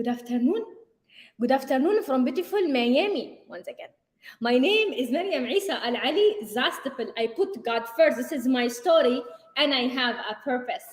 Good afternoon. Good afternoon from beautiful Miami once again. My name is Maryam Isa Al Ali Zastipel. I put God first. This is my story, and I have a purpose.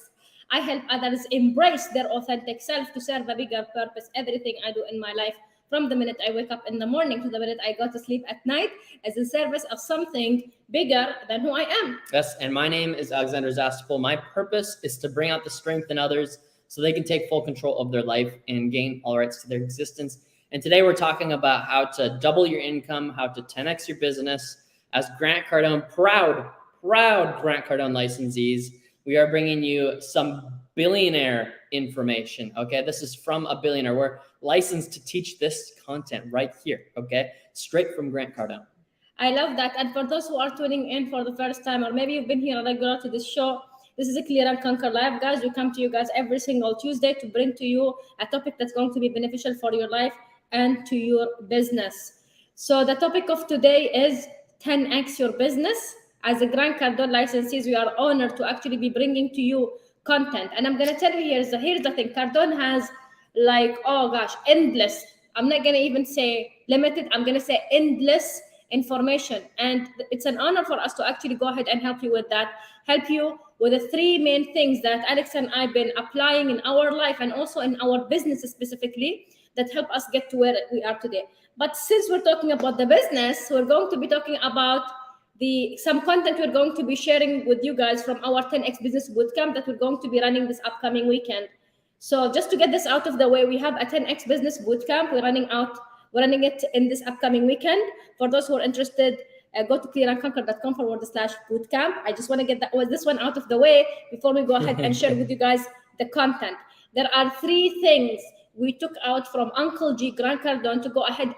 I help others embrace their authentic self to serve a bigger purpose. Everything I do in my life, from the minute I wake up in the morning to the minute I go to sleep at night, is in service of something bigger than who I am. Yes, and my name is Alexander Zastipel. My purpose is to bring out the strength in others so they can take full control of their life and gain all rights to their existence. And today we're talking about how to double your income, how to 10x your business. As Grant Cardone, proud Grant Cardone licensees, we are bringing you some billionaire information, okay? This is from a billionaire. We're licensed to teach this content right here, okay? Straight from Grant Cardone. I love that. And for those who are tuning in for the first time, or maybe you've been here regular to this show, this is a Clear and Conquer Live, guys. We come to you guys every single Tuesday to bring to you a topic that's going to be beneficial for your life and to your business. So the topic of today is 10x your business. As a Grant Cardone licensees, we are honored to actually be bringing to you content. And I'm going to tell you here's the thing. Cardone has endless. I'm not going to even say limited. I'm going to say endless information. And it's an honor for us to actually go ahead and help you with that. Help you with the three main things that Alex and I have been applying in our life and also in our business specifically that help us get to where we are today. But since we're talking about the business, we're going to be talking about some content we're going to be sharing with you guys from our 10x Business Bootcamp that we're going to be running this upcoming weekend. So just to get this out of the way, we have a 10x Business Bootcamp. We're running it in this upcoming weekend. For those who are interested, go to clearandconquer.com/bootcamp. I just want to get this one out of the way before we go ahead and share with you guys the content. There are three things we took out from Uncle G, Grant Cardone, to go ahead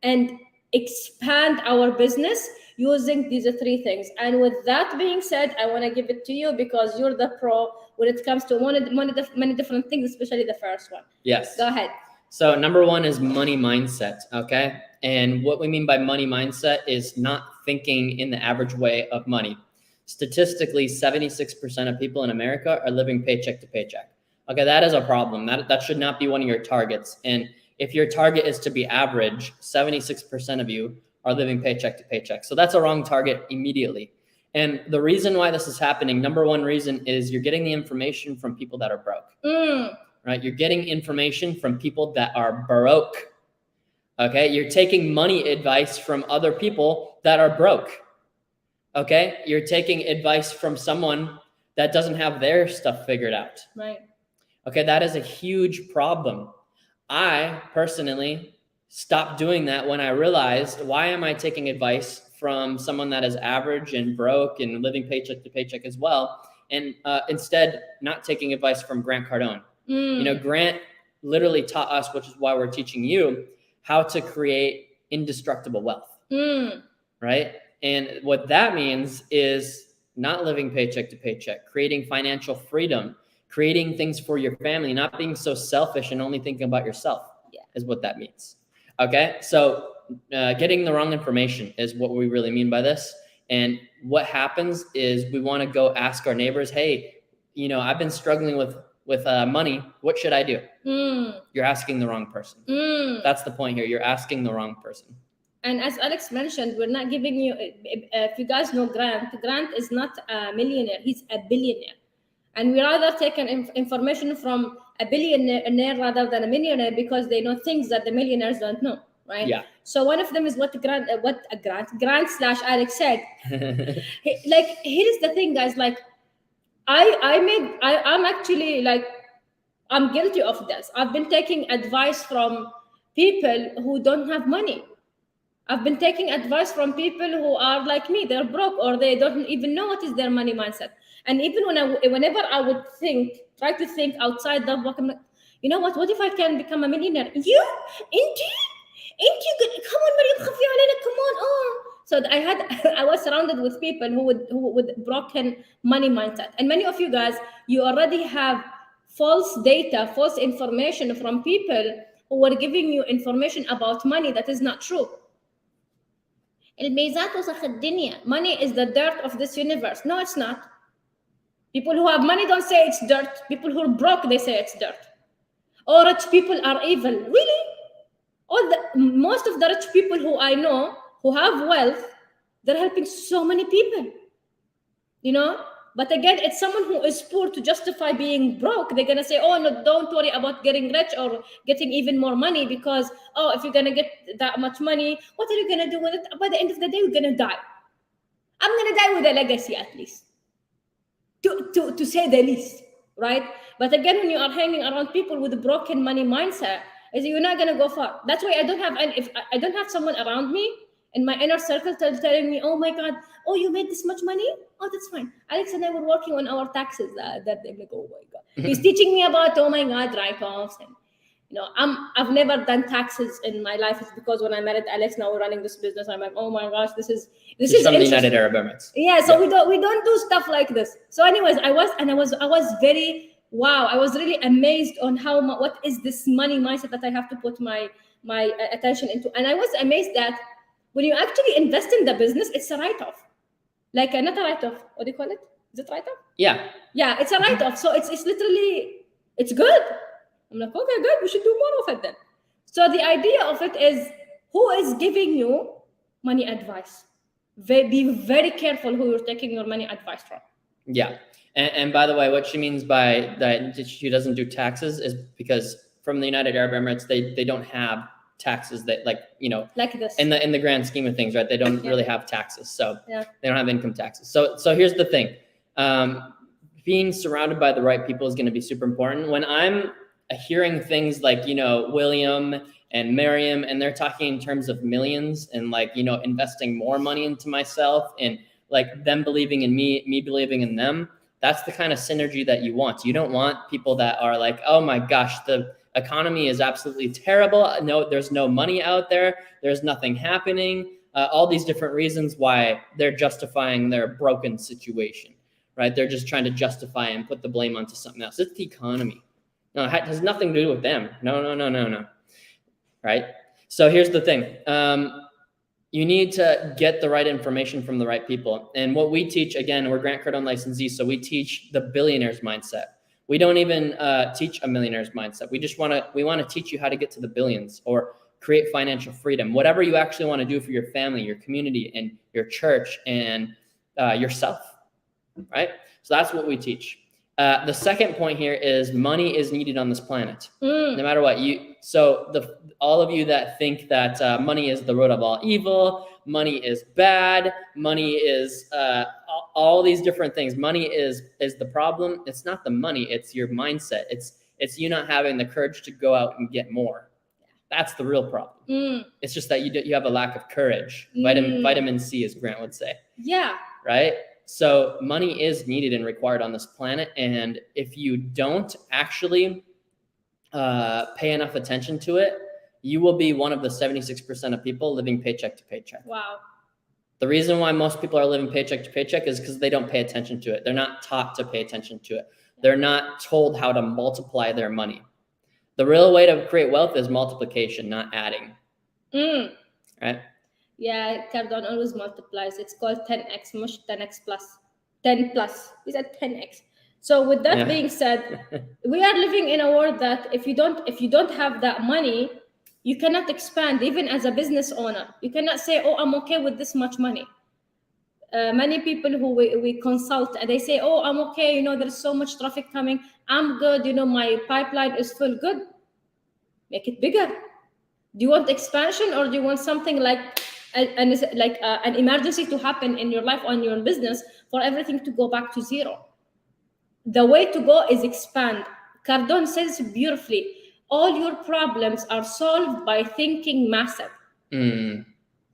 and expand our business using these three things. And with that being said, I want to give it to you because you're the pro when it comes to many different things, especially the first one. Yes. Go ahead. So number one is money mindset, okay? And what we mean by money mindset is not thinking in the average way of money. Statistically, 76% of people in America are living paycheck to paycheck. Okay, that is a problem. That should not be one of your targets. And if your target is to be average, 76% of you are living paycheck to paycheck. So that's a wrong target immediately. And the reason why this is happening, number one reason is you're getting the information from people that are broke. Right? You're getting information from people that are broke. Okay? You're taking money advice from other people that are broke. Okay? You're taking advice from someone that doesn't have their stuff figured out. Right. Okay, that is a huge problem. I personally stopped doing that when I realized, why am I taking advice from someone that is average and broke and living paycheck to paycheck as well, and instead not taking advice from Grant Cardone? You know, Grant literally taught us, which is why we're teaching you, how to create indestructible wealth, right? And what that means is not living paycheck to paycheck, creating financial freedom, creating things for your family, not being so selfish and only thinking about yourself is what that means. Okay, so getting the wrong information is what we really mean by this. And what happens is we want to go ask our neighbors, hey, you know, I've been struggling with money. What should I do? You're asking the wrong person. That's the point here. You're asking the wrong person. And as Alex mentioned, we're not giving you, if you guys know Grant is not a millionaire, he's a billionaire. And we rather take information from a billionaire rather than a millionaire because they know things that the millionaires don't know, right? Yeah. So one of them is what Grant/Alex said. Like, here's the thing, guys. Like, I'm actually like, I'm guilty of this. I've been taking advice from people who don't have money. I've been taking advice from people who are like me. They're broke or they don't even know what is their money mindset. And even whenever I would try to think outside the box, I'm like, you know what? What if I can become a millionaire? You? Come on, Maryam, khafi alayna, come on. Oh. So I was surrounded with people who with broken money mindset. And many of you guys, you already have false data, false information from people who are giving you information about money that is not true. Money is the dirt of this universe. No, it's not. People who have money don't say it's dirt. People who are broke, they say it's dirt. Oh, rich people are evil. Really? Most of the rich people who I know who have wealth, they're helping so many people, you know. But again, it's someone who is poor to justify being broke. They're gonna say, oh no, don't worry about getting rich or getting even more money, because oh, if you're gonna get that much money, what are you gonna do with it? By the end of the day, you're gonna die. I'm gonna die with a legacy, at least, to say the least, right? But again, when you are hanging around people with a broken money mindset, is you're not gonna go far. That's why I don't have, and if I don't have someone around me in my inner circle telling me, oh my god, oh, you made this much money, oh, that's fine. Alex and I were working on our taxes that day. I'm like, oh my god, he's teaching me about, oh my god, write-offs. And I've never done taxes in my life. It's because when I married Alex, now we're running this business, I'm like, oh my gosh, this is from the United Arab Emirates. Yeah, so we don't do stuff like this. So anyways, I was very, wow, I was really amazed on what is this money mindset that I have to put my attention into. And I was amazed that when you actually invest in the business, it's a write-off. Like not a write-off, what do you call it? Is it write-off? Yeah, it's a write-off. So it's literally, it's good. I'm like, okay, good, we should do more of it then. So the idea of it is, who is giving you money advice? Be very careful who you're taking your money advice from. Yeah. And by the way, what she means by that she doesn't do taxes is because from the United Arab Emirates, they don't have taxes that like this in the grand scheme of things, right? They don't really have taxes, so yeah. They don't have income taxes. So here's the thing, being surrounded by the right people is going to be super important. When I'm hearing things like William and Miriam, and they're talking in terms of millions and like investing more money into myself and like them believing in me believing in them, that's the kind of synergy that you want. You don't want people that are like, oh my gosh, the economy is absolutely terrible. No, there's no money out there. There's nothing happening. All these different reasons why they're justifying their broken situation, right? They're just trying to justify and put the blame onto something else. It's the economy. No, it has nothing to do with them. No. Right? So here's the thing. You need to get the right information from the right people. And what we teach, again, we're Grant Cardone licensees, so we teach the billionaire's mindset. We don't even teach a millionaire's mindset. We want to teach you how to get to the billions or create financial freedom, whatever you actually want to do for your family, your community, and your church, and yourself, right? So that's what we teach. The second point here is money is needed on this planet, no matter what. All of you that think that money is the root of all evil, money is bad, money is all these different things. Money is the problem. It's not the money. It's your mindset. It's you not having the courage to go out and get more. That's the real problem. It's just that you have a lack of courage. Vitamin C, as Grant would say. Yeah. Right? So money is needed and required on this planet. And if you don't actually pay enough attention to it, you will be one of the 76% of people living paycheck to paycheck. Wow. The reason why most people are living paycheck to paycheck is because they don't pay attention to it. They're not taught to pay attention to it. They're not told how to multiply their money. The real way to create wealth is multiplication, not adding. Right? Yeah, Cardone always multiplies. It's called 10x, mush 10x plus. 10 plus. He said 10x. So with that being said, we are living in a world that if you don't have that money, you cannot expand. Even as a business owner, you cannot say, oh, I'm okay with this much money. Many people who we consult, and they say, oh, I'm okay, there's so much traffic coming, I'm good, my pipeline is full. Good. Make it bigger. Do you want expansion, or do you want something like an emergency to happen in your life, on your business, for everything to go back to zero? The way to go is expand. Cardone says beautifully, all your problems are solved by thinking massive.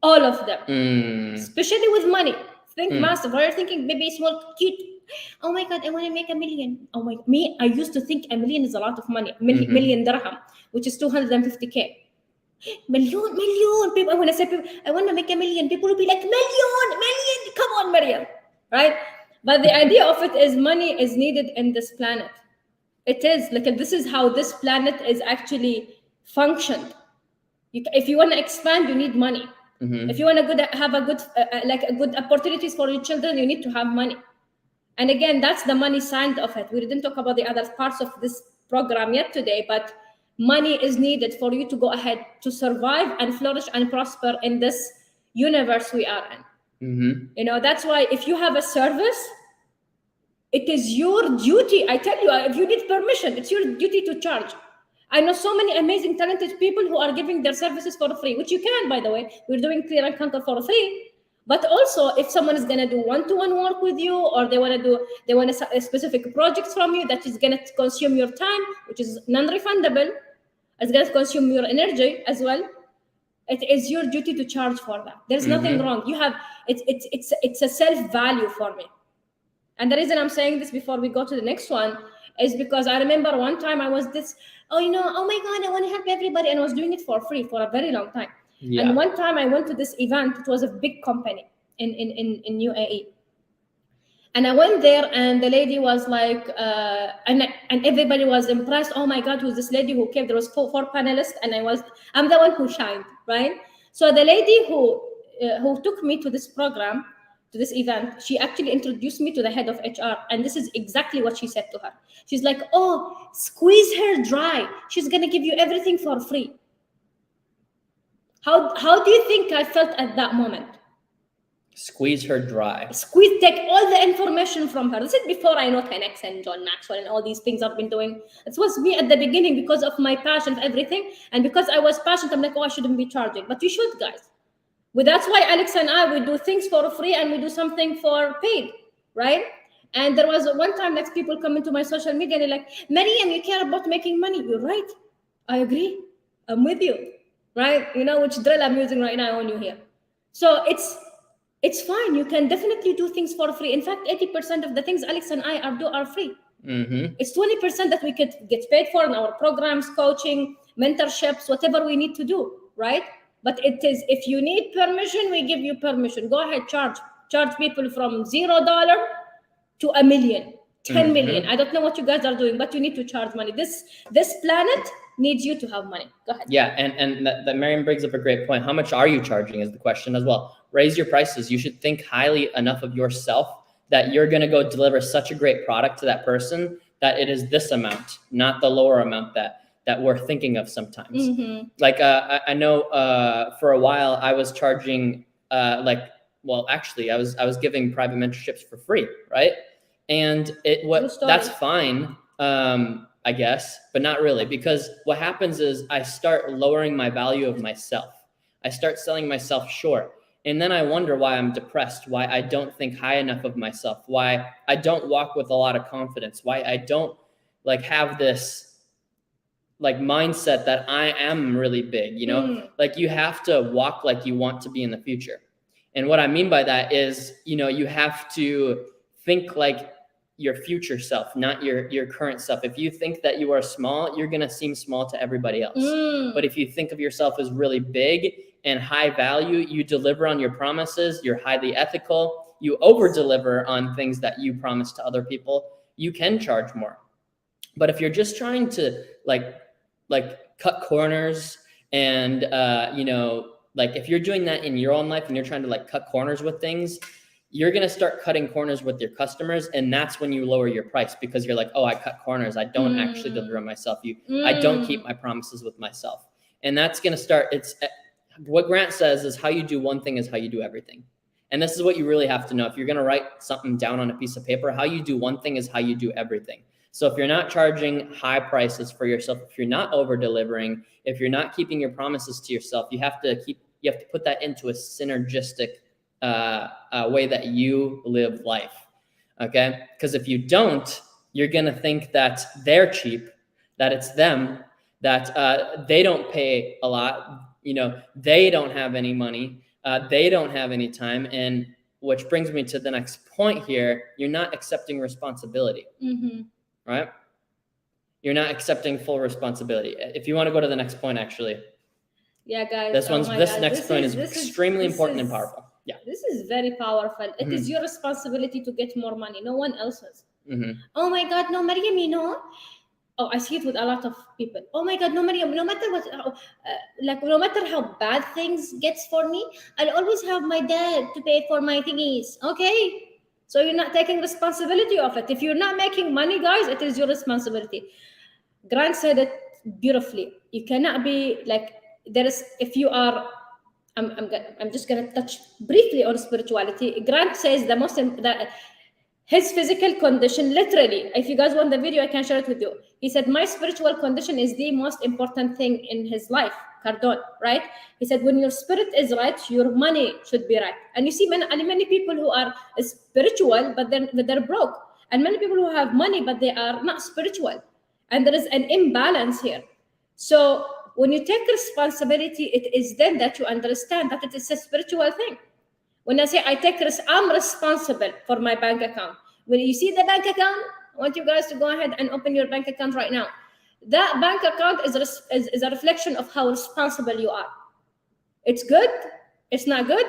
All of them. Especially with money. Think massive. While you're thinking maybe small, cute. Oh my God, I want to make $1 million. Oh my, I used to think $1 million is a lot of money. Million dirham, which is 250K. Million. People, when I say people, I want to make $1 million, people will be like, million. Come on, Maryam. Right? But the idea of it is money is needed in this planet. It is like, this is how this planet is actually functioned. If you want to expand, you need money. If you want to have a good opportunities for your children, you need to have money. And again, that's the money side of it. We didn't talk about the other parts of this program yet today, but money is needed for you to go ahead to survive and flourish and prosper in this universe we are in. That's why if you have a service, it is your duty. I tell you, if you need permission, it's your duty to charge. I know so many amazing, talented people who are giving their services for free, which you can, by the way. We're doing Clear and Conquer for free. But also, if someone is going to do one-to-one work with you, or they want a specific project from you that is going to consume your time, which is non-refundable, it's going to consume your energy as well. It is your duty to charge for that. There's nothing wrong. You have it's a self-value for me. And the reason I'm saying this before we go to the next one is because I remember one time I was oh my God, I want to help everybody. And I was doing it for free for a very long time. Yeah. And one time I went to this event. It was a big company in UAE. And I went there, and the lady was like, and everybody was impressed. Oh my God, who's this lady who came? There was four panelists, and I'm the one who shined, right? So the lady who took me to this program, to this event, she actually introduced me to the head of HR, and this is exactly what she said to her. She's like, "Oh, squeeze her dry. She's gonna give you everything for free." How do you think I felt at that moment? Squeeze her dry. Take all the information from her. This is before I know 10X and John Maxwell and all these things I've been doing. It was me at the beginning because of my passion for everything. And because I was passionate, I'm like, oh, I shouldn't be charging. But you should, guys. Well, that's why Alex and I, we do things for free and we do something for paid, right? And there was one time like people come into my social media and they're like, Mariam, you care about making money. You're right. I agree. I'm with you, right? You know which drill I'm using right now on you here. So it's fine. You can definitely do things for free. In fact, 80% of the things Alex and I are free. It's 20% that we could get paid for in our programs, coaching, mentorships, whatever we need to do, right? But it is, if you need permission, we give you permission. Go ahead, charge people from $0 to $1 million, 10 million. I don't know what you guys are doing, but you need to charge money. This planet needs you to have money. Go ahead. Yeah, and that Mariam brings up a great point. How much are you charging is the question as well. Raise your prices. You should think highly enough of yourself that you're going to go deliver such a great product to that person that it is this amount, not the lower amount that we're thinking of sometimes. Like I know for a while I was charging actually I was giving private mentorships for free, right? And that's fine, I guess, but not really, because what happens is I start lowering my value of myself. I start selling myself short. And then I wonder why I'm depressed, why I don't think high enough of myself, why I don't walk with a lot of confidence, why I don't have this mindset that I am really big, Like you have to walk like you want to be in the future. And what I mean by that is, you have to think like your future self, not your current self. If you think that you are small, you're going to seem small to everybody else. But if you think of yourself as really big and high value, you deliver on your promises, you're highly ethical, you over deliver on things that you promise to other people, you can charge more. But if you're just trying to cut corners and if you're doing that in your own life and you're trying to cut corners with things, you're going to start cutting corners with your customers. And that's when you lower your price, because you're like, oh, I cut corners. I don't actually deliver on myself. I don't keep my promises with myself. And that's going to start. It's what Grant says is how you do one thing is how you do everything. And this is what you really have to know. If you're going to write something down on a piece of paper, how you do one thing is how you do everything. So if you're not charging high prices for yourself, if you're not over delivering, if you're not keeping your promises to yourself, you have to put that into a synergistic way that you live life. Okay? Because if you don't, you're going to think that they're cheap, that it's them, that they don't pay a lot, they don't have any money, they don't have any time. And which brings me to the next point here. You're not accepting responsibility, right? You're not accepting full responsibility. If you want to go to the next point, actually. Yeah, guys. This next point is extremely important and powerful. Yeah. This is very powerful. It is your responsibility to get more money, no one else's. Oh my God, no, Mariam, Oh, I see it with a lot of people. Oh my God, no, Mariam, no matter what, no matter how bad things gets for me, I'll always have my dad to pay for my thingies. Okay. So you're not taking responsibility of it. If you're not making money, guys, it is your responsibility. Grant said it beautifully. You cannot be like, there is, if you are, I'm just gonna touch briefly on spirituality. Grant says that his physical condition, literally, if you guys want the video, I can share it with you. He said, my spiritual condition is the most important thing in his life, Cardone, right? He said, when your spirit is right, your money should be right. And you see many people who are spiritual, but they're broke. And many people who have money, but they are not spiritual. And there is an imbalance here. So when you take responsibility, it is then that you understand that it is a spiritual thing. When I say I'm responsible for my bank account. When you see the bank account, I want you guys to go ahead and open your bank account right now. That bank account is a reflection of how responsible you are. It's good, it's not good,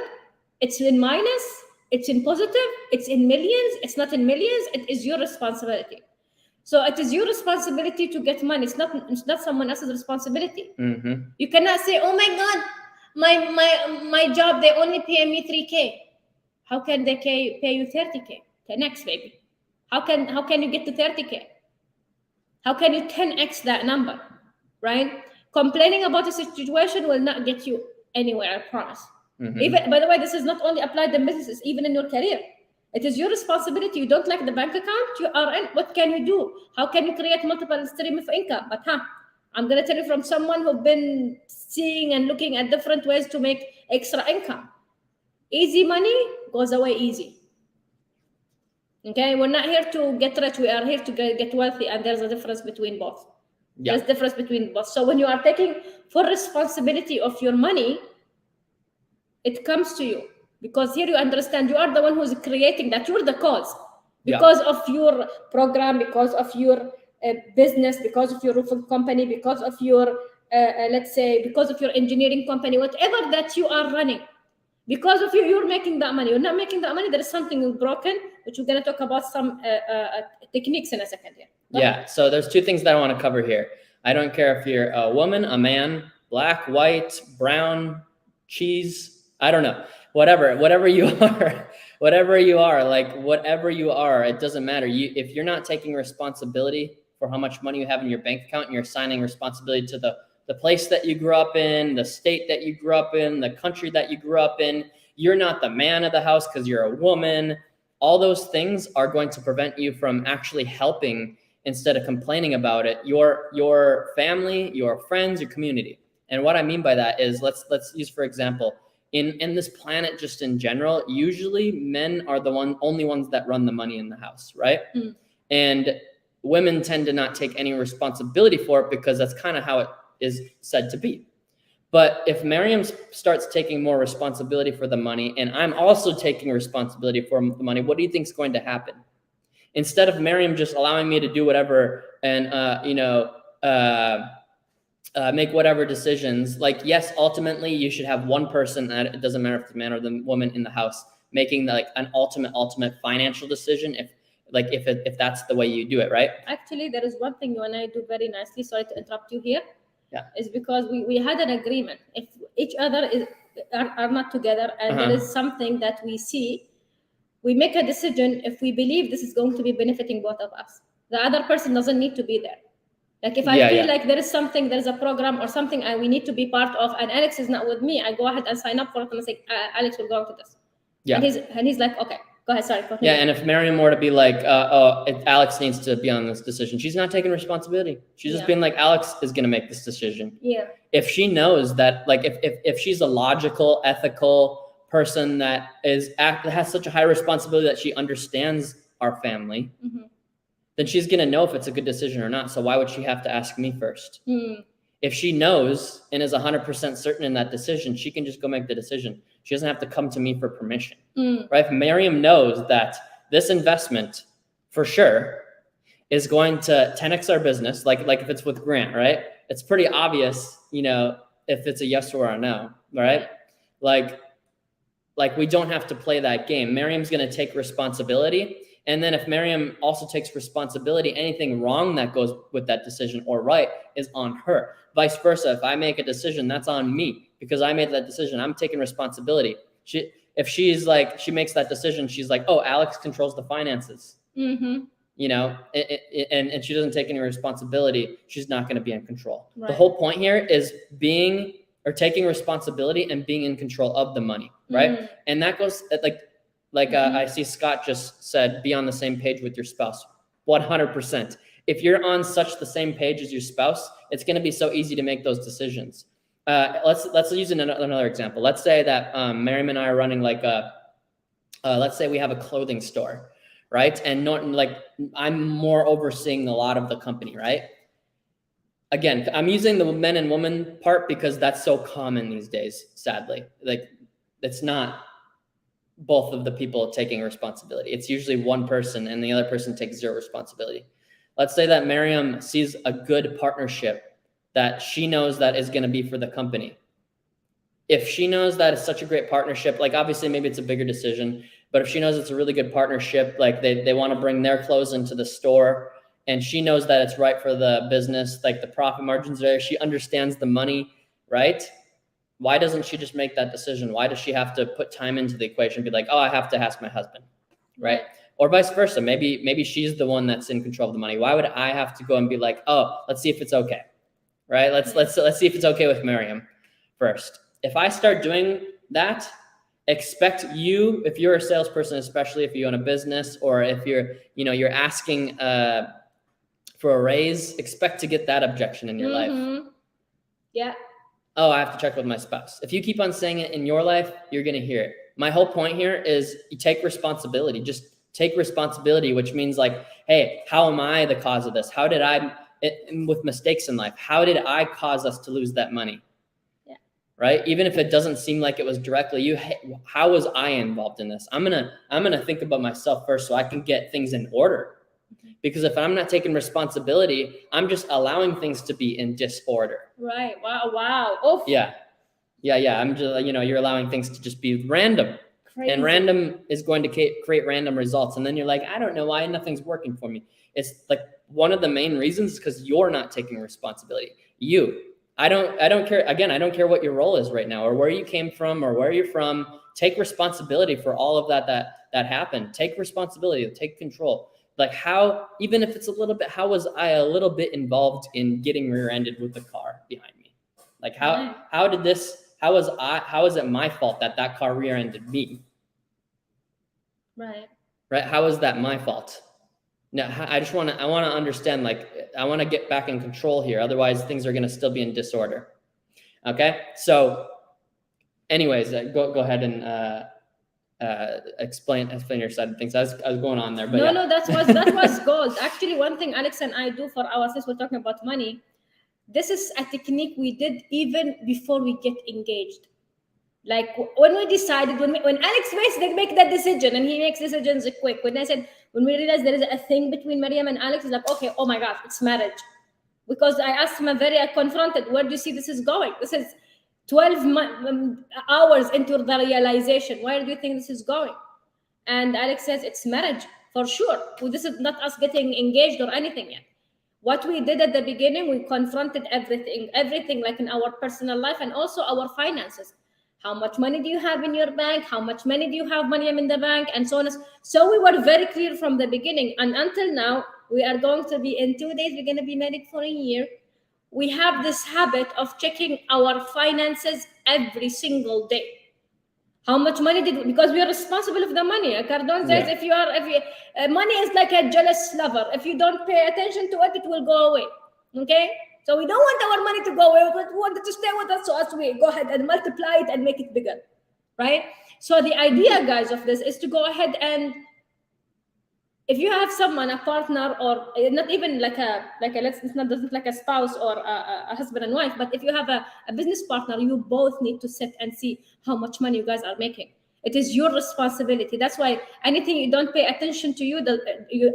it's in minus, it's in positive, it's in millions, it's not in millions. It is your responsibility. So it is your responsibility to get money. It's not someone else's responsibility. Mm-hmm. You cannot say, oh my God, my job, they only pay me 3K. How can they pay you 30K? 10x, baby. How can you get to 30K? How can you 10x that number, right? Complaining about a situation will not get you anywhere, I promise. Mm-hmm. Even, by the way, this is not only applied in businesses, even in your career. It is your responsibility. You don't like the bank account, you are in. What can you do? How can you create multiple streams of income? But I'm going to tell you from someone who's been seeing and looking at different ways to make extra income. Easy money goes away easy. Okay, we're not here to get rich. We are here to get wealthy, and there's a difference between both. Yeah. There's a difference between both. So when you are taking full responsibility of your money, it comes to you. Because here you understand you are the one who's creating that. You're the cause. Because of your program, because of your business, because of your roofing company, because of your, let's say, because of your engineering company, whatever that you are running. Because of you, you're making that money. You're not making that money. There is something broken, which we're going to talk about some techniques in a second here. Yeah. So there's two things that I want to cover here. I don't care if you're a woman, a man, black, white, brown, cheese, I don't know. Whatever you are, whatever you are, it doesn't matter. If you're not taking responsibility for how much money you have in your bank account, and you're assigning responsibility to the place that you grew up in, the state that you grew up in, the country that you grew up in, you're not the man of the house because you're a woman. All those things are going to prevent you from actually helping instead of complaining about it, your family, your friends, your community. And what I mean by that is, let's use, for example, in this planet, just in general, usually men are the only ones that run the money in the house, right? And women tend to not take any responsibility for it because that's kind of how it is said to be. But if Miriam starts taking more responsibility for the money, and I'm also taking responsibility for the money, what do you think is going to happen? Instead of Miriam just allowing me to do whatever and make whatever decisions, like, yes, ultimately you should have one person, that it doesn't matter if it's the man or the woman in the house, making like an ultimate financial decision, if that's the way you do it, right? Actually, there is one thing you and I do very nicely. Sorry to interrupt you here. Is because we had an agreement. If each other are not together and there is something that we see, we make a decision if we believe this is going to be benefiting both of us. The other person doesn't need to be there. Like if I feel like there's a program or something we need to be part of, and Alex is not with me, I go ahead and sign up for it and say, Alex will go to this. Yeah. And he's like, okay, go ahead, sorry. Continue. Yeah, and if Miriam were to be like, Alex needs to be on this decision, she's not taking responsibility. She's just being like, Alex is going to make this decision. Yeah. If she knows that, like, if she's a logical, ethical person that has such a high responsibility that she understands our family, then she's going to know if it's a good decision or not. So why would she have to ask me first? If she knows and is 100% certain in that decision, she can just go make the decision. She doesn't have to come to me for permission, right? If Miriam knows that this investment for sure is going to 10x our business, like if it's with Grant, right? It's pretty obvious, if it's a yes or a no, right? Like we don't have to play that game. Miriam's going to take responsibility. And then if Miriam also takes responsibility, anything wrong that goes with that decision or right is on her. Vice versa. If I make a decision, that's on me because I made that decision. I'm taking responsibility. If she makes that decision, she's like, oh, Alex controls the finances. and she doesn't take any responsibility, she's not going to be in control. Right. The whole point here is taking responsibility and being in control of the money, right? And that goes I see Scott just said, be on the same page with your spouse. 100%. If you're on such the same page as your spouse, it's going to be so easy to make those decisions. Let's use another example. Let's say that Miriam and I are running let's say we have a clothing store, right? And I'm more overseeing a lot of the company, right? Again, I'm using the men and women part because that's so common these days, sadly. It's not both of the people taking responsibility. It's usually one person and the other person takes zero responsibility. Let's say that Miriam sees a good partnership that she knows that is going to be for the company. If she knows that it's such a great partnership, obviously maybe it's a bigger decision, but if she knows it's a really good partnership, they want to bring their clothes into the store and she knows that it's right for the business, the profit margins are there, she understands the money, right? Why doesn't she just make that decision? Why does she have to put time into the equation and be like, oh, I have to ask my husband, right? Or vice versa. Maybe she's the one that's in control of the money. Why would I have to go and be like, oh, let's see if it's okay, right? Let's see if it's okay with Miriam first. If I start doing that, expect if you're a salesperson, especially if you own a business or if you're asking for a raise, expect to get that objection in your life. Yeah. Oh, I have to check with my spouse. If you keep on saying it in your life, you're going to hear it. My whole point here is you take responsibility. Just take responsibility, which means hey, how am I the cause of this? How did with mistakes in life, how did I cause us to lose that money? Yeah. Right? Even if it doesn't seem like it was directly you, how was I involved in this? I'm going to think about myself first so I can get things in order. Because if I'm not taking responsibility, I'm just allowing things to be in disorder. Right. Wow. Oof. Yeah. I'm just, you're allowing things to just be random. Crazy. And random is going to create random results. And then you're like, I don't know why nothing's working for me. It's one of the main reasons is because you're not taking responsibility. I don't care. Again, I don't care what your role is right now or where you came from or where you're from. Take responsibility for all of that happened. Take responsibility, take control. Even if it's a little bit, how was I a little bit involved in getting rear-ended with the car behind me? How is it my fault that car rear-ended me? Right. How is that my fault? Now, I want to understand, I want to get back in control here. Otherwise things are going to still be in disorder. Okay. So anyways, go ahead and, explain your side of things. I was going on there, but no, that was gold. Actually, one thing Alex and I do for since we're talking about money, this is a technique we did even before we get engaged. When we decided, when Alex make that decision, and he makes decisions quick. When we realized there is a thing between Miriam and Alex, it's okay, oh my God, it's marriage. Because I asked him I confronted, where do you see this is going? This is 12 hours into the realization. Where do you think this is going? And Alex says it's marriage for sure. Well, this is not us getting engaged or anything yet. What we did at the beginning, we confronted everything in our personal life and also our finances. How much money do you have in your bank? How much money do you have, Mariam, in the bank? And so on. So we were very clear from the beginning. And until now, we are going to be, in 2 days, we're going to be married for a year. We have this habit of checking our finances every single day. How much money because we are responsible for the money. Cardone says, money is like a jealous lover. If you don't pay attention to it, it will go away. Okay? So we don't want our money to go away. We want it to stay with us. So as we go ahead and multiply it and make it bigger. Right? So the idea, guys, of this is to go ahead and, if you have someone, a partner, or not even it's not like a spouse or a husband and wife, but if you have a business partner, you both need to sit and see how much money you guys are making. It is your responsibility. That's why anything you don't pay attention to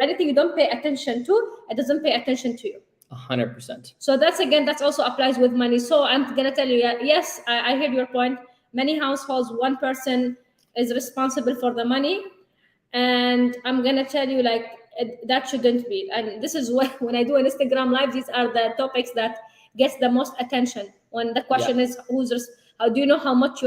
anything you don't pay attention to, it doesn't pay attention to you. 100%. So that also applies with money. So I'm gonna tell you, yes, I hear your point. Many households, one person is responsible for the money. And I'm going to tell you, that shouldn't be. And this is when I do an Instagram live, these are the topics that gets the most attention. When the question is, how do you know how much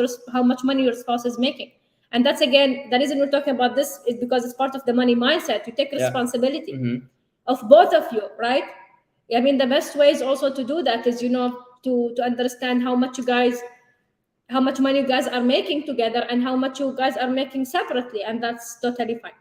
money your spouse is making? And that's again the reason we're talking about this is because it's part of the money mindset. You take responsibility of both of you, right? I mean, the best way is also to do that is, to understand how much money you guys are making together and how much you guys are making separately, and that's totally fine.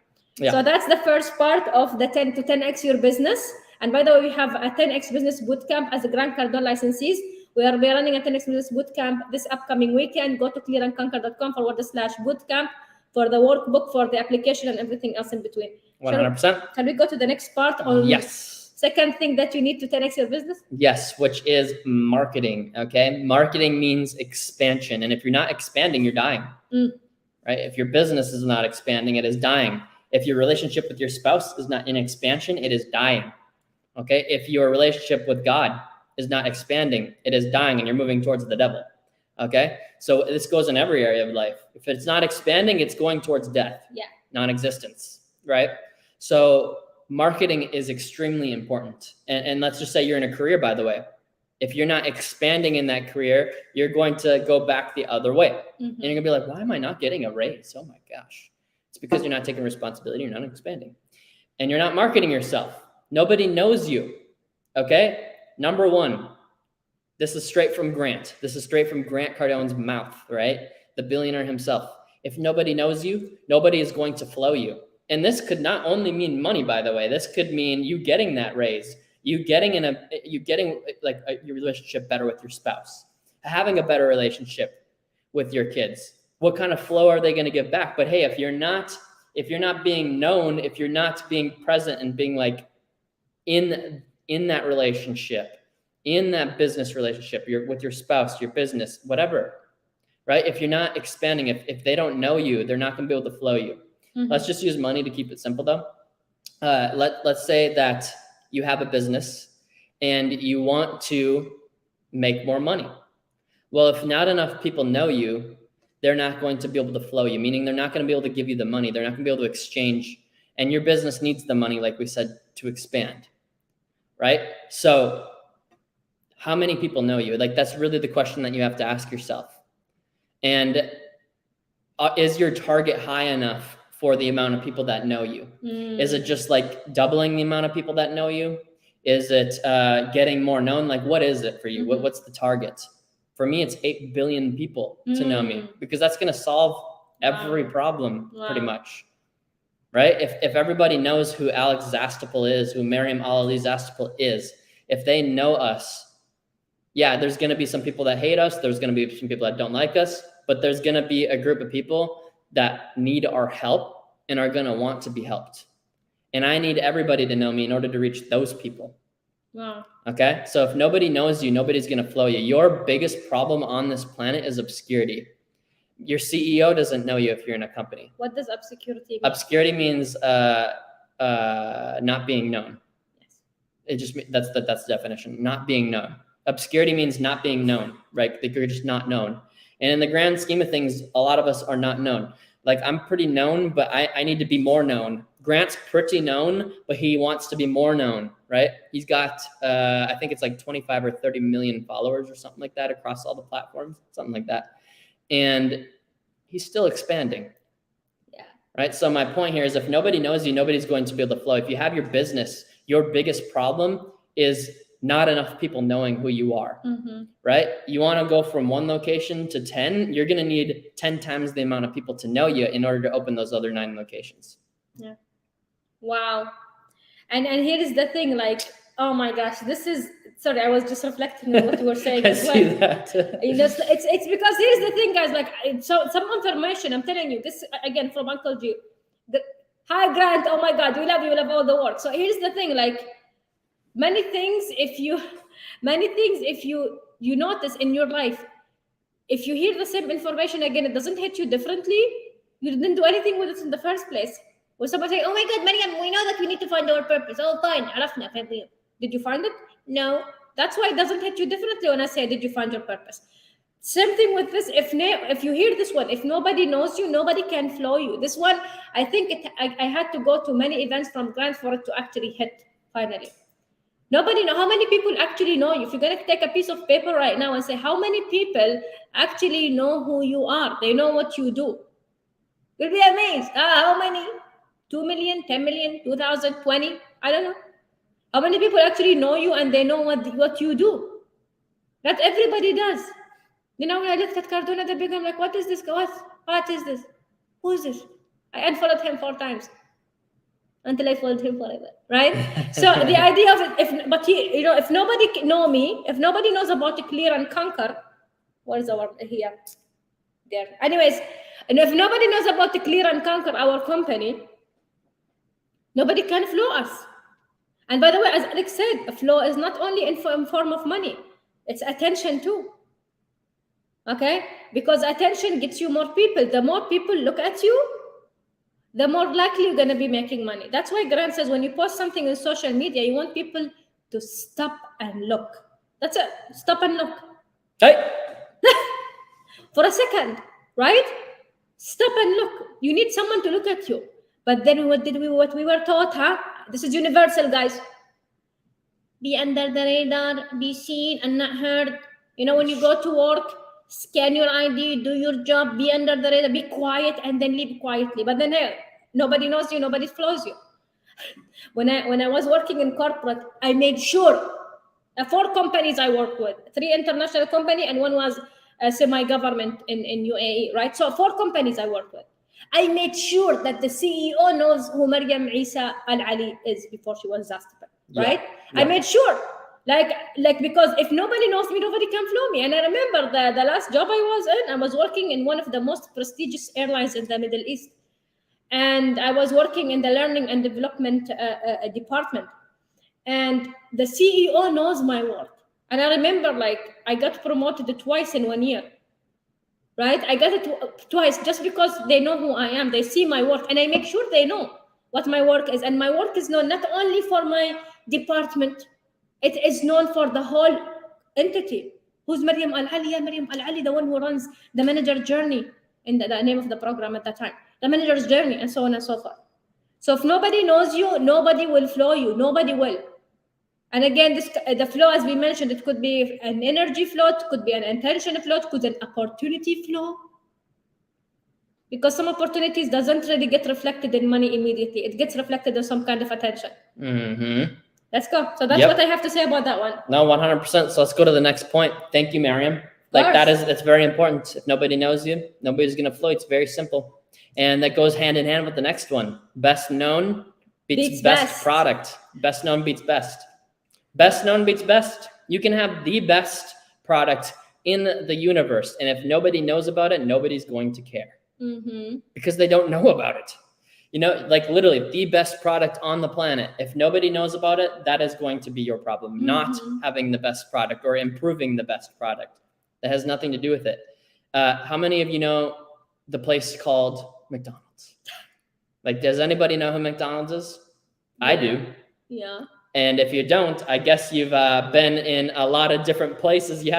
So that's the first part of the 10 to 10x your business. And by the way, we have a 10x business bootcamp as a Grant Cardone licensees. We are running a 10x business bootcamp this upcoming weekend. Go to clearandconquer.com/bootcamp for the workbook, for the application, and everything else in between. 100%. Can we go to the next part on yes second thing that you need to 10x your business? Yes, which is marketing. Okay, marketing means expansion, and if you're not expanding, you're dying. Right? If your business is not expanding, it is dying. If your relationship with your spouse is not in expansion, it is dying. Okay, if your relationship with God is not expanding, it is dying, and you're moving towards the devil. Okay, so this goes in every area of life. If it's not expanding, it's going towards death, non-existence, right? So marketing is extremely important. And let's just say you're in a career, by the way. If you're not expanding in that career, you're going to go back the other way. And you're gonna be like, why am I not getting a raise? Oh my gosh. It's because you're not taking responsibility, you're not expanding. And you're not marketing yourself. Nobody knows you, okay? Number one, this is straight from Grant. This is straight from Grant Cardone's mouth, right? The billionaire himself. If nobody knows you, nobody is going to flow you. And this could not only mean money, by the way. This could mean you getting that raise, you getting your relationship better with your spouse, having a better relationship with your kids. What kind of flow are they going to give back? But hey, if you're not being known, if you're not being present and being like in that relationship, in that business relationship, you're with your spouse, your business, whatever, right? If you're not expanding, if they don't know you, they're not going to be able to flow you. Let's just use money to keep it simple though. Let's say that you have a business and you want to make more money. Well, if not enough people know you, they're not going to be able to flow you, meaning they're not going to be able to give you the money. They're not going to be able to exchange. And your business needs the money, like we said, to expand, right? So how many people know you? Like, that's really the question that you have to ask yourself. And is your target high enough for the amount of people that know you? Is it just like doubling the amount of people that know you? Is it getting more known? Like, what is it for you? What's the target? For me, it's 8 billion people to know me, because that's going to solve every problem pretty much, right? If everybody knows who Alex Zastapel is, who Miriam Ali Zastapel is, if they know us, yeah, there's going to be some people that hate us. There's going to be some people that don't like us, but there's going to be a group of people that need our help and are going to want to be helped. And I need everybody to know me in order to reach those people. Wow. Okay. So if nobody knows you, nobody's going to flow you. Your biggest problem on this planet is obscurity. Your CEO doesn't know you if you're in a company. What does obscurity mean? Obscurity means not being known. Yes. It just that's the definition. Not being known. Obscurity means not being known, right? Like, you're just not known. And in the grand scheme of things, a lot of us are not known. Like, I'm pretty known, but I need to be more known. Grant's pretty known, but he wants to be more known, right? He's got, I think it's like 25 or 30 million followers or something like that across all the platforms, something like that. And he's still expanding. Yeah. Right? So my point here is, if nobody knows you, nobody's going to be able to flow. If you have your business, your biggest problem is not enough people knowing who you are, right? You want to go from 1 location to 10, you're going to need 10 times the amount of people to know you in order to open those other 9 locations. Yeah. Wow. And here is the thing, like, oh my gosh, this is, sorry, I was just reflecting on what you were saying as well. See that. It's because here's the thing, guys, like, so some information, I'm telling you, this again from Uncle G. Hi Grant, oh my God, we love all the work. So here's the thing, like, many things if you notice in your life, if you hear the same information again, it doesn't hit you differently. You didn't do anything with it in the first place. When someone say, oh my God, Mariam, we know that we need to find our purpose. Oh, fine, عرفنا. Did you find it? No. That's why it doesn't hit you differently when I say, did you find your purpose? Same thing with this. If you hear this one, if nobody knows you, nobody can flow you. This one, I think I had to go to many events from Grant for it to actually hit finally. Nobody know how many people actually know you. If you're going to take a piece of paper right now and say, how many people actually know who you are? They know what you do. You'll be amazed. How many? 2 million, 10 million, 2,000, 20? I don't know. How many people actually know you and they know what you do? Not everybody does. You know, when I looked at Cardone at the beginning, I'm like, what is this? What is this? Who is this? I unfollowed him 4 times until I followed him forever, right? So the idea of it, if nobody know me, if nobody knows about the clear and conquer, what is our here? There. Anyways, and if nobody knows about the clear and conquer our company, nobody can flow us. And by the way, as Alex said, a flow is not only in form of money, it's attention too. Okay? Because attention gets you more people. The more people look at you, the more likely you're going to be making money. That's why Grant says when you post something on social media, you want people to stop and look. That's it. Stop and look. Hey. For a second, right? Stop and look. You need someone to look at you. But then what we were taught, huh? This is universal, guys. Be under the radar, be seen and not heard. You know, when you go to work, scan your ID, do your job, be under the radar, be quiet, and then leave quietly. But then hey, nobody knows you, nobody follows you. When I was working in corporate, I made sure 4 companies I worked with, 3 international company and 1 was a semi-government in UAE, right? So 4 companies I worked with. I made sure that the CEO knows who Maryam Isa Al-Ali is before she was asked, right? Yeah. I made sure, like because if nobody knows me, nobody can flow me. And I remember the last job I was in, I was working in one of the most prestigious airlines in the Middle East. And I was working in the learning and development department. And the CEO knows my work. And I remember, like, I got promoted twice in 1 year, right? I got it twice just because they know who I am. They see my work, and I make sure they know what my work is. And my work is known not only for my department, it is known for the whole entity. Who's Maryam Al-Ali? Yeah, Maryam Al-Ali, the one who runs the manager journey in the name of the program at that time. The manager's journey, and so on and so forth. So if nobody knows you, nobody will flow you. Nobody will. And again, the flow, as we mentioned, it could be an energy flow, it could be an intention flow, it could be an opportunity flow. Because some opportunities doesn't really get reflected in money immediately. It gets reflected in some kind of attention. Mm-hmm. Let's go. So that's what I have to say about that one. No, 100%. So let's go to the next point. Thank you, Miriam. Like that's very important. If nobody knows you, nobody's going to flow. It's very simple. And that goes hand in hand with the next one. Best known beats best product. Best known beats best. Best known beats best. You can have the best product in the universe. And if nobody knows about it, nobody's going to care. Mm-hmm. Because they don't know about it. You know, like literally the best product on the planet. If nobody knows about it, that is going to be your problem. Mm-hmm. Not having the best product or improving the best product. That has nothing to do with it. How many of you know the place called McDonald's? Like, does anybody know who McDonald's is? Yeah. I do. Yeah. And if you don't, I guess you've been in a lot of different places. You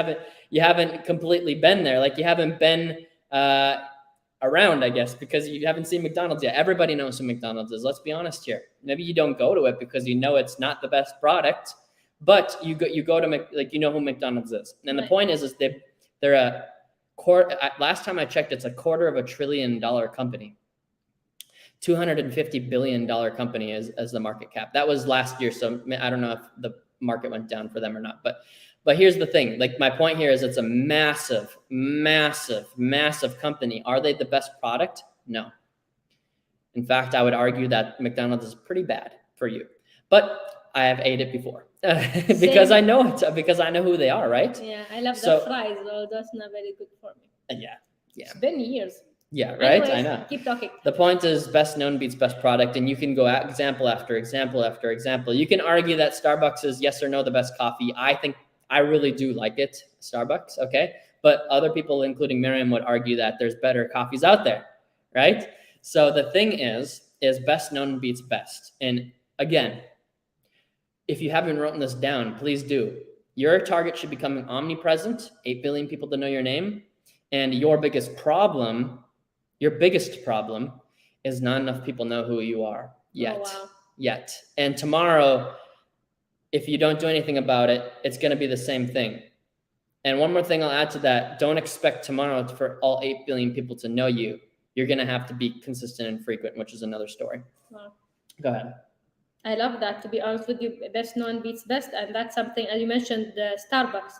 haven't completely been there. Like you haven't been around, I guess, because you haven't seen McDonald's yet. Everybody knows who McDonald's is. Let's be honest here. Maybe you don't go to it because you know it's not the best product, but you go to like you know who McDonald's is. And the point is they're a quarter. Last time I checked, it's $250 billion company. $250 billion company as the market cap. That was last year, so I don't know if the market went down for them or not. But here's the thing. Like my point here is it's a massive, massive, massive company. Are they the best product? No. In fact, I would argue that McDonald's is pretty bad for you. But I have ate it before because I know it, because I know who they are, right? Yeah, I love the fries, though. That's not very good for me. Yeah. It's been years. Yeah, right. Anyways, I know. Keep talking. The point is best known beats best product, and you can go example after example after example. You can argue that Starbucks is yes or no the best coffee. I think I really do like it, Starbucks, okay? But other people, including Miriam, would argue that there's better coffees out there, right? So the thing is best known beats best. And again, if you haven't written this down, please do. Your target should become omnipresent, 8 billion people to know your name, and your biggest problem is not enough people know who you are yet. Oh, wow. Yet. And tomorrow, if you don't do anything about it, it's going to be the same thing. And one more thing I'll add to that, don't expect tomorrow for all 8 billion people to know you. you're going to have to be consistent and frequent, which is another story. Wow. Go ahead. I love that. To be honest with you, best known beats best, and that's something. As you mentioned, Starbucks.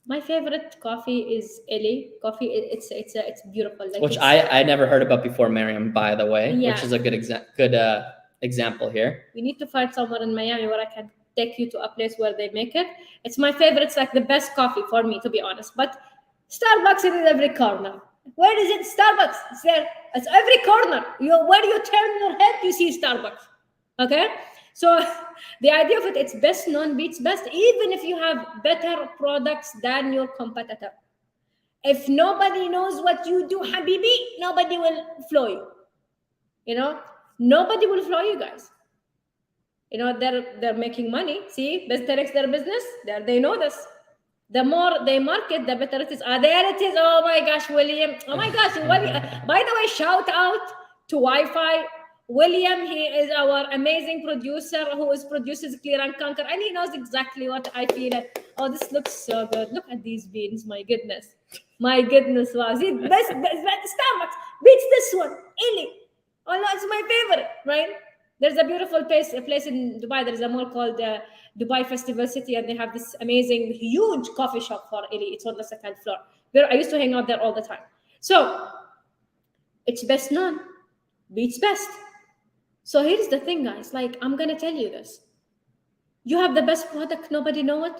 My favorite coffee is Ellie coffee. It's beautiful. Like Which it's, I never heard about before, Miriam, by the way, Yeah. which is a good example here. We need to find somewhere in Miami where I can take you to a place where they make it. It's my favorite. It's like the best coffee for me, to be honest. But Starbucks is in every corner. Where is it? Starbucks. It's there. It's every corner. Where you turn your head, you see Starbucks. Okay? So the idea of it's best known beats best, even if you have better products than your competitor. If nobody knows what you do, Habibi, nobody will flow you. Nobody will flow you guys. They're making money. See, best directs their business. They know this. The more they market, the better it is. There it is. Oh my gosh, William. Oh my gosh, by the way, shout out to Wi-Fi. William, he is our amazing producer who produces Clear and Conquer, and he knows exactly what I feel. Oh, this looks so good. Look at these beans. My goodness. Wow. See, best Starbucks beats this one. Illy. Oh no, it's my favorite, right? There's a beautiful place in Dubai. There's a mall called Dubai Festival City, and they have this amazing, huge coffee shop for Illy. It's on the second floor. I used to hang out there all the time. So it's best known, beats best. So here's the thing, guys. Like, I'm gonna tell you this. You have the best product, nobody know it.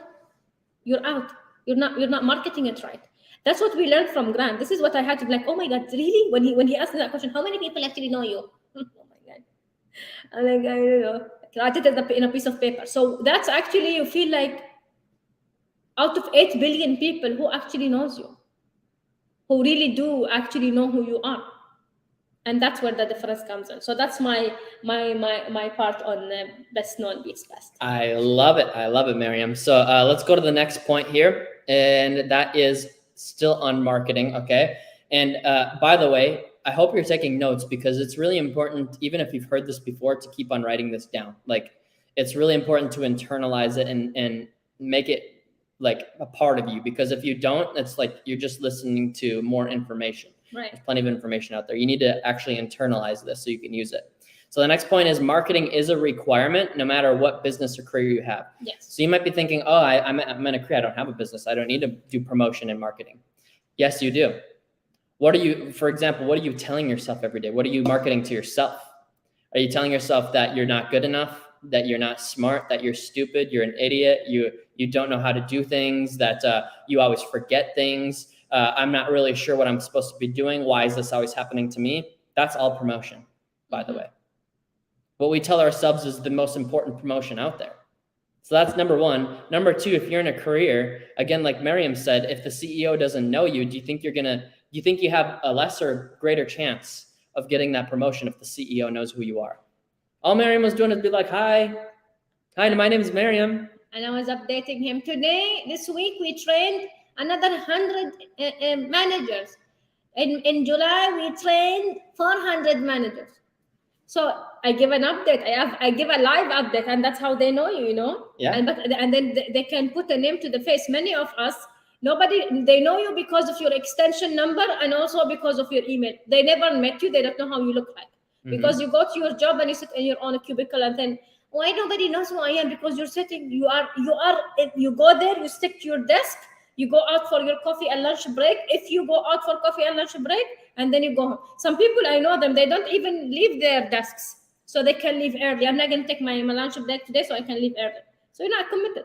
You're out. You're not marketing it right. That's what we learned from Grant. This is what I had to be like, oh my God, really? When he asked me that question, how many people actually know you? Oh my God. I'm like, I don't know. Write it in a piece of paper. So that's actually, you feel like out of 8 billion people, who actually knows you? Who really do actually know who you are? And that's where the difference comes in. So that's my part on best known beats best. I love it, Miriam. So let's go to the next point here, and that is still on marketing. Okay. And by the way, I hope you're taking notes, because it's really important, even if you've heard this before, to keep on writing this down. Like, it's really important to internalize it and make it like a part of you, because if you don't, it's like you're just listening to more information. Right. There's plenty of information out there. You need to actually internalize this so you can use it. So the next point is marketing is a requirement no matter what business or career you have. Yes. So you might be thinking, oh, I'm in a career, I don't have a business. I don't need to do promotion and marketing. Yes, you do. For example, what are you telling yourself every day? What are you marketing to yourself? Are you telling yourself that you're not good enough, that you're not smart, that you're stupid, you're an idiot, you don't know how to do things, that you always forget things? I'm not really sure what I'm supposed to be doing. Why is this always happening to me? That's all promotion, by the way. What we tell ourselves is the most important promotion out there. So that's number one. Number two, if you're in a career, again, like Miriam said, if the CEO doesn't know you, do you think you have a lesser, greater chance of getting that promotion if the CEO knows who you are? All Miriam was doing is be like, hi, my name is Miriam. And I was updating him. This week, we trained another 100 managers. In July, we trained 400 managers. So I give an update. I give a live update, and that's how they know you, Yeah. And then they can put a name to the face. Many of us, they know you because of your extension number and also because of your email. They never met you. They don't know how you look like. Because you go to your job and you sit in your own cubicle, and then why nobody knows who I am? Because you go there, you stick to your desk. You go out for your coffee and lunch break. If you go out for coffee and lunch break, and then you go home. Some people, I know them, they don't even leave their desks, so they can leave early. I'm not going to take my lunch break today, so I can leave early. So you're not committed.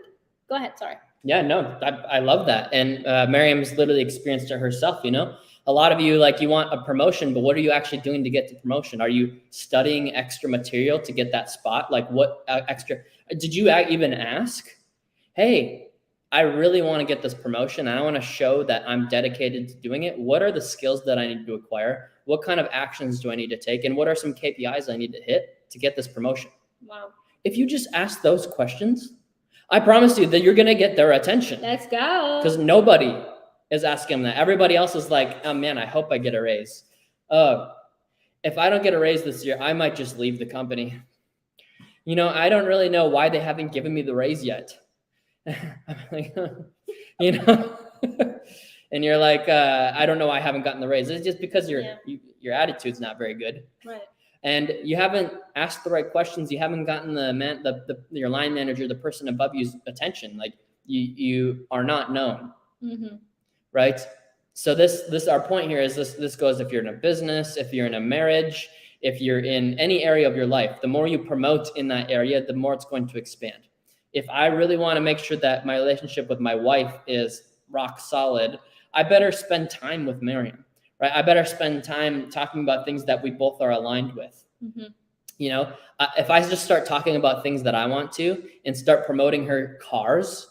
Go ahead, sorry. Yeah, no, I love that. And Miriam's literally experienced it herself, A lot of you, like, you want a promotion, but what are you actually doing to get the promotion? Are you studying extra material to get that spot? Like, what extra? Did you even ask, hey, I really want to get this promotion, and I want to show that I'm dedicated to doing it. What are the skills that I need to acquire? What kind of actions do I need to take? And what are some KPIs I need to hit to get this promotion? Wow. If you just ask those questions, I promise you that you're going to get their attention. Let's go. Because nobody is asking them that. Everybody else is like, oh man, I hope I get a raise. If I don't get a raise this year, I might just leave the company. I don't really know why they haven't given me the raise yet. I'm like, and you're like, I don't know why I haven't gotten the raise. It's just because your attitude's not very good. Right. And you haven't asked the right questions. You haven't gotten your line manager, the person above you's attention. Like you are not known, right? So this our point here is this goes if you're in a business, if you're in a marriage, if you're in any area of your life. The more you promote in that area, the more it's going to expand. If I really want to make sure that my relationship with my wife is rock solid, I better spend time with Miriam. Right? I better spend time talking about things that we both are aligned with. You know, if I just start talking about things that I want to and start promoting her cars,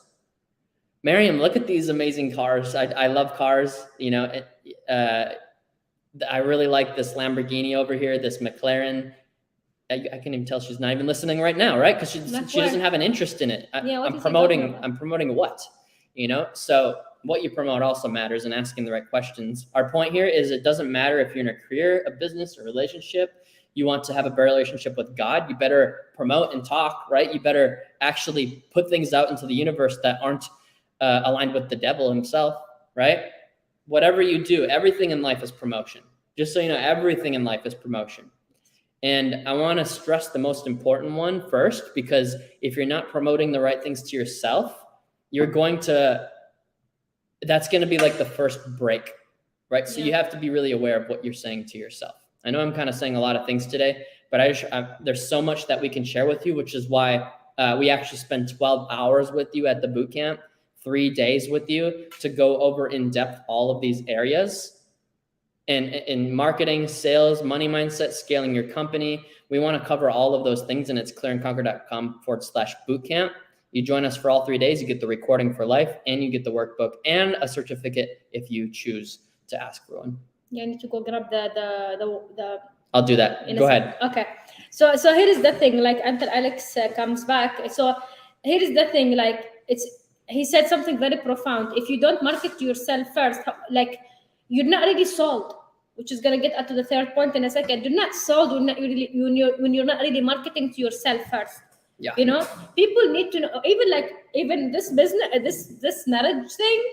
Miriam, look at these amazing cars. I love cars. You know, I really like this Lamborghini over here, this McLaren. I can't even tell she's not even listening right now, right? Because she doesn't have an interest in it. I'm promoting what? You know, so what you promote also matters, and asking the right questions. Our point here is it doesn't matter if you're in a career, a business, a relationship. You want to have a better relationship with God, you better promote and talk, right? You better actually put things out into the universe that aren't aligned with the devil himself, right? Whatever you do, everything in life is promotion. Just so you know, everything in life is promotion. And I want to stress the most important one first, because if you're not promoting the right things to yourself, that's going to be like the first break, right? So you have to be really aware of what you're saying to yourself. I know I'm kind of saying a lot of things today, but there's so much that we can share with you, which is why we actually spend 12 hours with you at the boot camp, 3 days with you to go over in depth all of these areas. And in marketing, sales, money mindset, scaling your company, we want to cover all of those things, and it's clearandconquer.com/bootcamp. You join us for all 3 days, you get the recording for life, and you get the workbook and a certificate if you choose to ask for one. Yeah, I need to go grab the I'll do that. Go ahead. Okay. So here is the thing, like until Alex comes back. So here is the thing, like he said something very profound. If you don't market to yourself first, like you're not really sold, which is gonna get up to the third point in a second. You're not sold when you're not really marketing to yourself first. Yeah. You know, people need to know. Even this business, this marriage thing,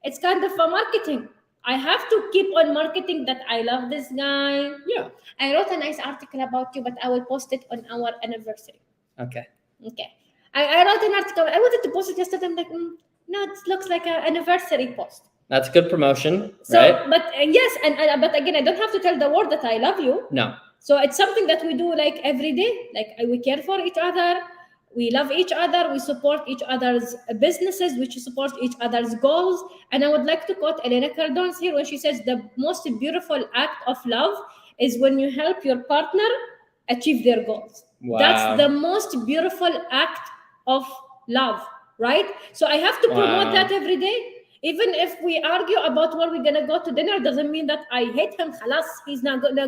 it's kind of a marketing. I have to keep on marketing that I love this guy. Yeah. I wrote a nice article about you, but I will post it on our anniversary. Okay. I wrote an article. I wanted to post it yesterday. I'm like, no, it looks like an anniversary post. That's good promotion, so, right? But yes, but again, I don't have to tell the world that I love you. No. So it's something that we do like every day. Like we care for each other. We love each other. We support each other's businesses. We support each other's goals. And I would like to quote Elena Cardone here when she says, the most beautiful act of love is when you help your partner achieve their goals. Wow. That's the most beautiful act of love, right? So I have to promote that every day. Even if we argue about where we're going to go to dinner, doesn't mean that I hate him. Khalas, he's not good. I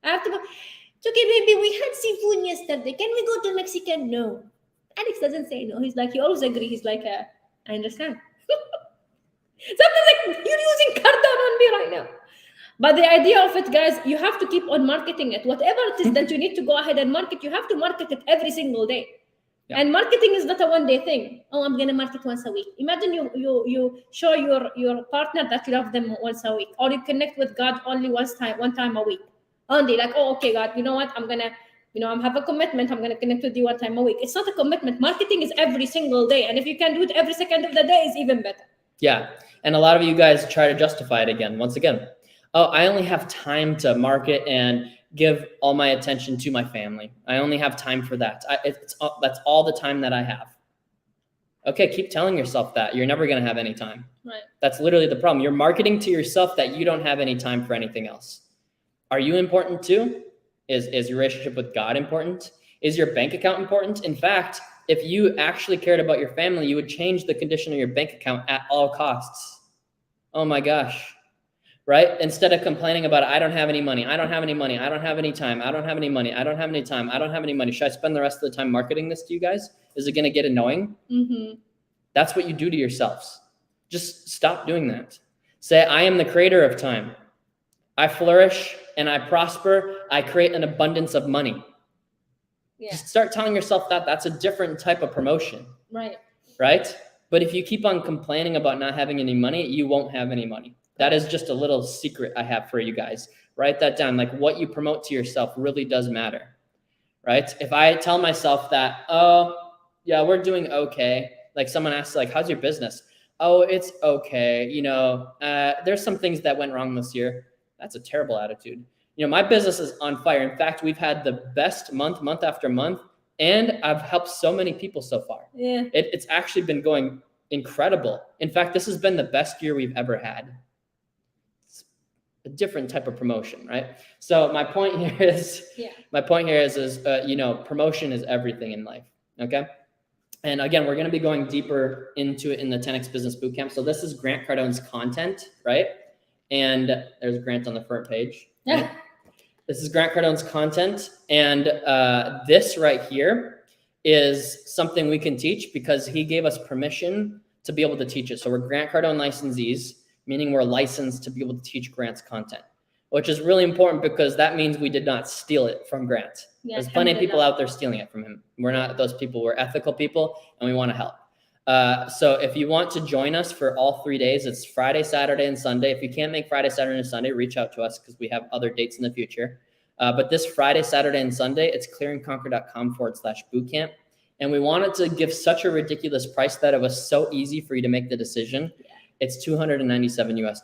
have to go. It's okay, baby, we had seafood yesterday. Can we go to Mexican? No. Alex doesn't say no. He's like, he always agrees. He's like, I understand. Something like, you're using Cardone on me right now. But the idea of it, guys, you have to keep on marketing it. Whatever it is that you need to go ahead and market, you have to market it every single day. Yeah. And marketing is not a one-day thing. Oh, I'm going to market once a week. Imagine you show your partner that you love them once a week. Or you connect with God only one time a week. Only like, oh, okay, God, you know what? I'm going to, I have a commitment. I'm going to connect with you one time a week. It's not a commitment. Marketing is every single day. And if you can do it every second of the day, it's even better. Yeah. And a lot of you guys try to justify it once again. Oh, I only have time to market and give all my attention to my family. I only have time for that. That's all the time that I have. Okay, keep telling yourself that. You're never going to have any time. Right. That's literally the problem. You're marketing to yourself that you don't have any time for anything else. Are you important too? Is your relationship with God important? Is your bank account important? In fact, if you actually cared about your family, you would change the condition of your bank account at all costs. Oh my gosh. Right? Instead of complaining about, I don't have any money. I don't have any money. I don't have any time. I don't have any money. I don't have any time. I don't have any money. Should I spend the rest of the time marketing this to you guys? Is it going to get annoying? Mm-hmm. That's what you do to yourselves. Just stop doing that. Say, I am the creator of time. I flourish and I prosper. I create an abundance of money. Yeah. Just start telling yourself that. That's a different type of promotion. Right. Right? But if you keep on complaining about not having any money, you won't have any money. That is just a little secret I have for you guys. Write that down. Like, what you promote to yourself really does matter, right? If I tell myself that, oh, yeah, we're doing okay. Like someone asks, like, how's your business? Oh, it's okay. There's some things that went wrong this year. That's a terrible attitude. My business is on fire. In fact, we've had the best month after month, and I've helped so many people so far. Yeah. It's actually been going incredible. In fact, this has been the best year we've ever had. It's a different type of promotion, right? So my point here is, promotion is everything in life. Okay. And again, we're going to be going deeper into it in the 10X Business Bootcamp. So this is Grant Cardone's content, right? And there's Grant on the front page. Right? This is Grant Cardone's content. And this right here is something we can teach because he gave us permission to be able to teach it. So we're Grant Cardone licensees, meaning we're licensed to be able to teach Grant's content, which is really important because that means we did not steal it from Grant. Yeah, there's plenty of people out there stealing it from him. We're not those people. We're ethical people, and we want to help. So if you want to join us for all 3 days, it's Friday, Saturday, and Sunday. If you can't make Friday, Saturday, and Sunday, reach out to us because we have other dates in the future. But this Friday, Saturday, and Sunday, it's clearandconquer.com/bootcamp. And we wanted to give such a ridiculous price that it was so easy for you to make the decision. Yeah. It's $297 US,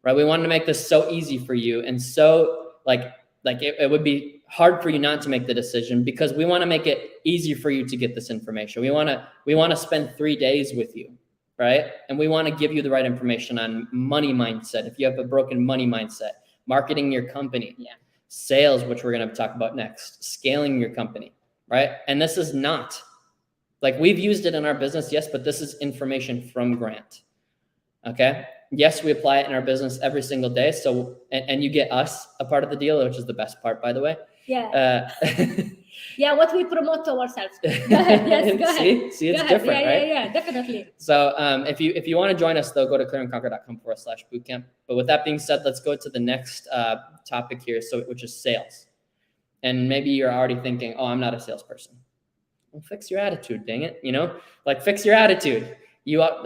right? We wanted to make this so easy for you. And so like it would be hard for you not to make the decision because we want to make it easy for you to get this information. We want to spend 3 days with you, right? And we want to give you the right information on money mindset. If you have a broken money mindset, marketing your company, sales, which we're going to talk about next, scaling your company, right? And this is not like we've used it in our business. Yes. But this is information from Grant. Okay. Yes, we apply it in our business every single day. So, and you get us a part of the deal, which is the best part, by the way. Yeah. Yeah, what we promote to ourselves. Go ahead. Yes, go ahead. See, it's different, right? Yeah, definitely. So, if you want to join us, though, go to clearandconquer.com/bootcamp. But with that being said, let's go to the next topic here, which is sales. And maybe you're already thinking, "Oh, I'm not a salesperson." Well, fix your attitude, dang it! Fix your attitude.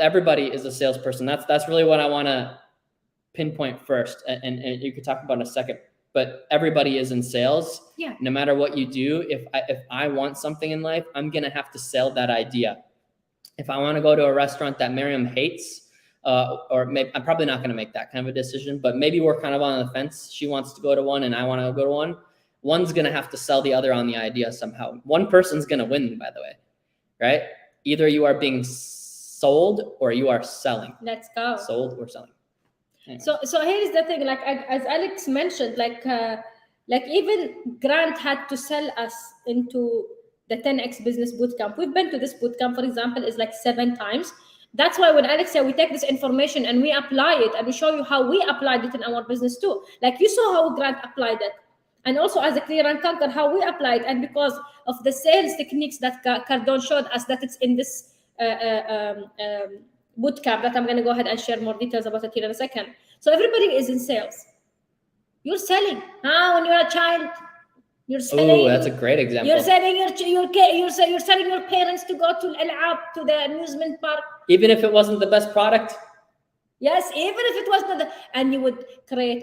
Everybody is a salesperson. That's really what I want to pinpoint first, and you could talk about in a second. But everybody is in sales. Yeah. No matter what you do, if I want something in life, I'm gonna have to sell that idea. If I want to go to a restaurant that Miriam hates, or maybe I'm probably not gonna make that kind of a decision. But maybe we're kind of on the fence. She wants to go to one, and I want to go to one. One's gonna have to sell the other on the idea somehow. One person's gonna win, by the way, right? Either you are being sold or you are selling. Let's go. Sold or selling. Anyway. So here is the thing, like as Alex mentioned, like even Grant had to sell us into the 10X Business Bootcamp. We've been to this bootcamp, for example, is like 7 times. That's why when Alex said we take this information and we apply it and we show you how we applied it in our business too. Like you saw how Grant applied it. And also as a Clear and Conquer, how we applied, and because of the sales techniques that Cardone showed us, that it's in this bootcamp that I'm going to go ahead and share more details about it here in a second. So everybody is in sales. You're selling. When you're a child, you're selling. Oh, that's a great example. You're selling you're selling your parents to go to the amusement park. Even if it wasn't the best product. Yes, even if it wasn't and you would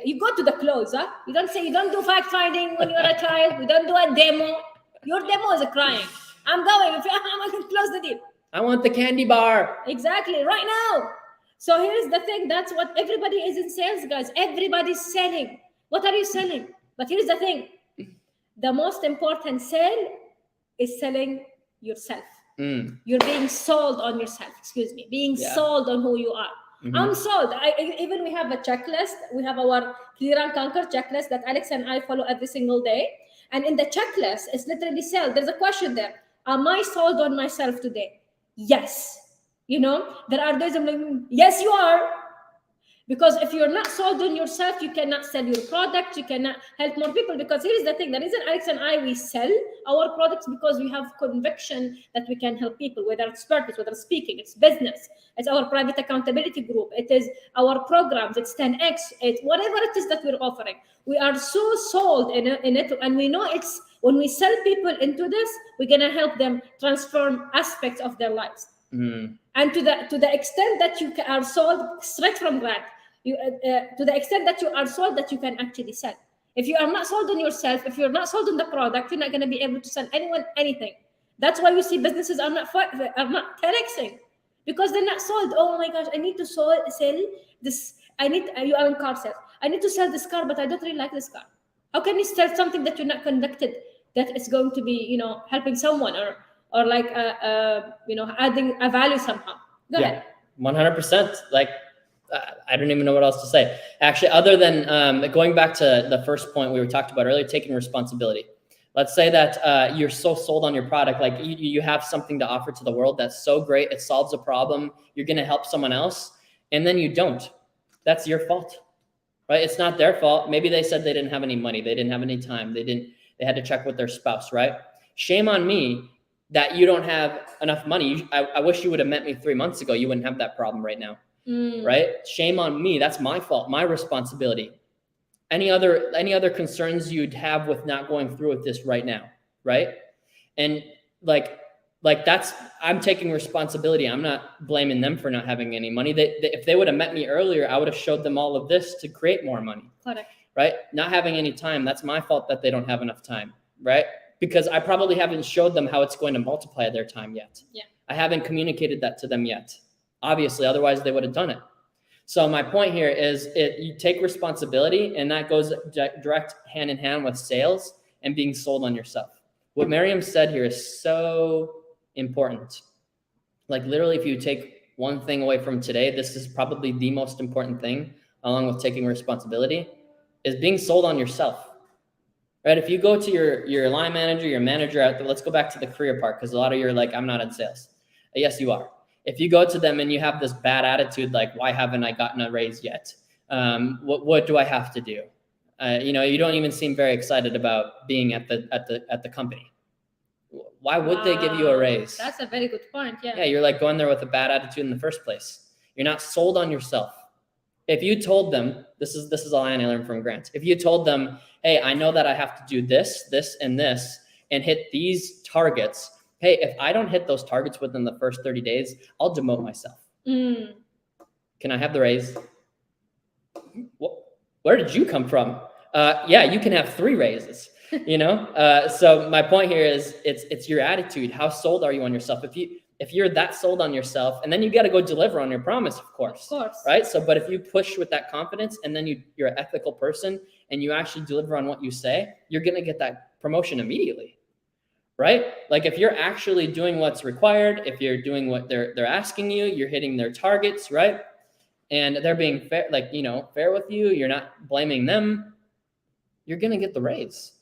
you go to the close, huh? You don't do fact finding when you're a child. You don't do a demo. Your demo is a crying. I'm going to close the deal. I want the candy bar. Exactly, right now. So here's the thing. That's what everybody is in sales, guys. Everybody's selling. What are you selling? But here's the thing. The most important sale is selling yourself. You're being sold on yourself. Being sold on who you are. Mm-hmm. I'm sold. Even we have a checklist. We have our Clear and Conquer checklist that Alex and I follow every single day. And in the checklist, it's literally sell. There's a question there. Am I sold on myself today? Yes. There are days I'm like, yes, you are. Because if you're not sold on yourself, you cannot sell your product. You cannot help more people. Because here's the thing. The reason Alex and I, we sell our products because we have conviction that we can help people, whether it's purpose, whether it's speaking, it's business, it's our private accountability group, it is our programs, it's 10X, it's whatever it is that we're offering. We are so sold in it. And we know it's when we sell people into this, we're going to help them transform aspects of their lives. And to the extent that you are sold, straight from Grant, to the extent that you are sold, that you can actually sell. If you are not sold on yourself, if you're not sold on the product, you're not going to be able to sell anyone anything. That's why you see businesses are not 10xing, because they're not sold. Oh my gosh, I need to sell this. You are in car sales. I need to sell this car, but I don't really like this car. How can you sell something that you're not conducted, that is going to be, helping someone, or like adding a value somehow? Go ahead. 100%. Like, I don't even know what else to say. Actually, other than going back to the first point we were talked about earlier, taking responsibility. Let's say that you're so sold on your product, like you have something to offer to the world that's so great, it solves a problem, you're going to help someone else, and then you don't. That's your fault, right? It's not their fault. Maybe they said they didn't have any money, they didn't have any time, they had to check with their spouse, right? Shame on me that you don't have enough money. I wish you would have met me 3 months ago. You wouldn't have that problem right now, right? Shame on me. That's my fault, my responsibility. Any other concerns you'd have with not going through with this right now, right? And like that's, I'm taking responsibility. I'm not blaming them for not having any money. If they would have met me earlier, I would have showed them all of this to create more money. Correct. Right? Not having any time, that's my fault that they don't have enough time, right? Because I probably haven't showed them how it's going to multiply their time yet. Yeah. I haven't communicated that to them yet. Obviously, otherwise they would have done it. So my point here is you take responsibility, and that goes direct hand in hand with sales and being sold on yourself. What Miriam said here is so important. Like literally, if you take one thing away from today, this is probably the most important thing, along with taking responsibility, is being sold on yourself. Right? If you go to your line manager, your manager let's go back to the career part, because a lot of you are like, I'm not in sales. Yes, you are. If you go to them and you have this bad attitude, like, why haven't I gotten a raise yet? What do I have to do? You don't even seem very excited about being at the company. Why would they give you a raise? That's a very good point. Yeah. Yeah, you're like going there with a bad attitude in the first place. You're not sold on yourself. If you told them, this is a line I learned from Grant. If you told them, hey, I know that I have to do this, and this, and hit these targets. Hey, if I don't hit those targets within the first 30 days, I'll demote myself. Can I have the raise? Where did you come from? Yeah, you can have 3 raises. So my point here is it's your attitude. How sold are you on yourself? If you're that sold on yourself, and then you got to go deliver on your promise, of course. Right? So, but if you push with that confidence, and then you're an ethical person, and you actually deliver on what you say, you're going to get that promotion immediately. Right? Like if you're actually doing what's required, if you're doing what they're asking you, you're hitting their targets, right? And they're being fair, fair with you, you're not blaming them, you're going to get the raise.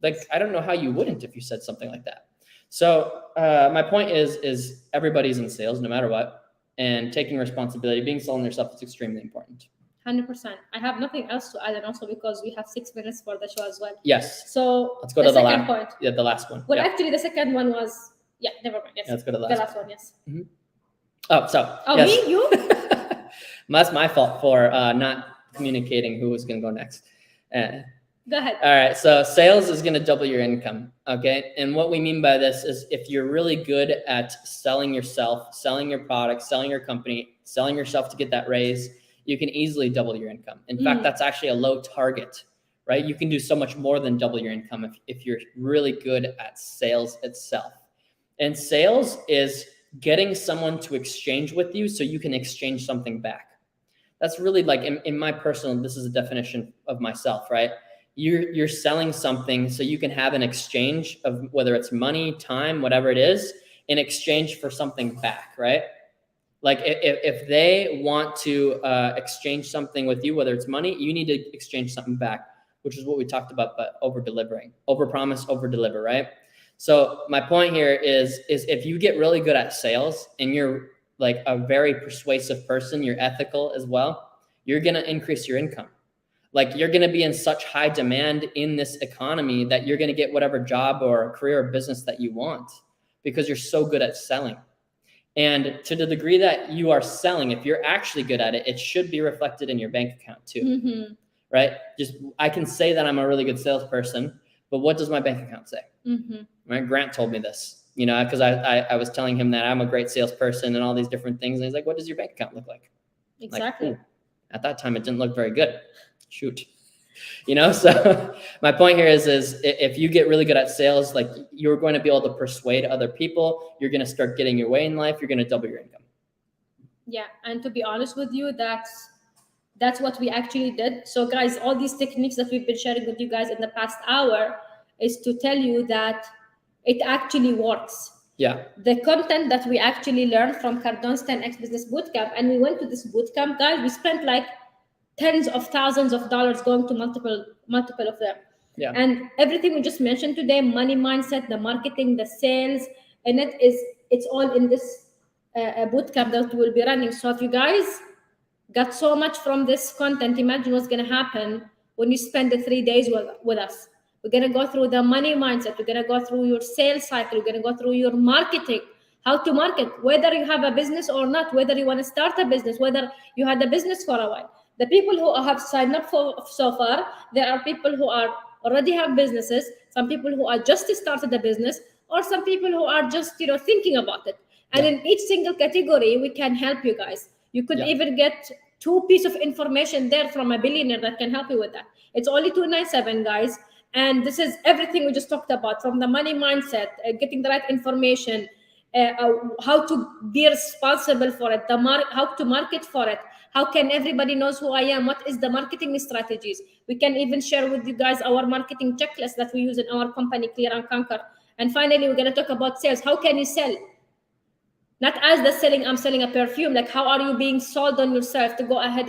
Like, I don't know how you wouldn't if you said something like that. So my point is everybody's in sales no matter what, and taking responsibility, being sold on yourself is extremely important. 100%. I have nothing else to add, and also because we have 6 minutes for the show as well. Yes. So let's go to the second point. Yeah, the last one. Well, actually, the second one was never mind. Yes. Yeah, let's go to the last one. Yes. Mm-hmm. Oh, yes. Me? You? That's my fault for not communicating who was going to go next. Go ahead. All right. So sales is going to double your income. Okay. And what we mean by this is if you're really good at selling yourself, selling your product, selling your company, selling yourself to get that raise, you can easily double your income. In fact, that's actually a low target, right? You can do so much more than double your income if you're really good at sales itself. And sales is getting someone to exchange with you so you can exchange something back. That's really like in my personal, this is a definition of myself, right? You're selling something so you can have an exchange of whether it's money, time, whatever it is, in exchange for something back, right? Like if they want to exchange something with you, whether it's money, you need to exchange something back, which is what we talked about, but over-delivering, over-promise, over-deliver, right? So my point here is if you get really good at sales and you're like a very persuasive person, you're ethical as well, you're going to increase your income. Like you're going to be in such high demand in this economy that you're going to get whatever job or career or business that you want because you're so good at selling. And to the degree that you are selling, if you're actually good at it, it should be reflected in your bank account too, right? Just I can say that I'm a really good salesperson, but what does my bank account say? Right? Grant told me this. you know, because I was telling him that I'm a great salesperson and all these different things. And he's like, what does your bank account look like? Exactly. Like, at that time, it didn't look very good. Shoot. You know, so my point here is if you get really good at sales, like you're going to be able to persuade other people. You're going to start getting your way in life. You're going to double your income. Yeah, and to be honest with you, that's what we actually did. So guys, all these techniques that we've been sharing with you guys in the past hour is to tell you that it actually works. Yeah. The content that we actually learned from Cardone's 10x Business Bootcamp, and we went to this bootcamp, guys, we spent like tens of thousands of dollars going to multiple of them. Yeah. And everything we just mentioned today, money mindset, the marketing, the sales, and it's all in this bootcamp that we'll be running. So if you guys got so much from this content, imagine what's going to happen when you spend the 3 days with us. We're going to go through the money mindset. We're going to go through your sales cycle. We're going to go through your marketing, how to market, whether you have a business or not, whether you want to start a business, whether you had a business for a while. The people who have signed up for so far, there are people who are already have businesses, some people who are just started a business, or some people who are just thinking about it. And in each single category, we can help you guys. You could even get 2 pieces of information there from a billionaire that can help you with that. It's only $297, guys. And this is everything we just talked about, from the money mindset, getting the right information, how to be responsible for it, how to market for it, how can everybody knows who I am, what is the marketing strategies. We can even share with you guys our marketing checklist that we use in our company, Clear and Conquer. And finally, we're going to talk about sales. How can you sell? Not as the selling, I'm selling a perfume. Like, how are you being sold on yourself to go ahead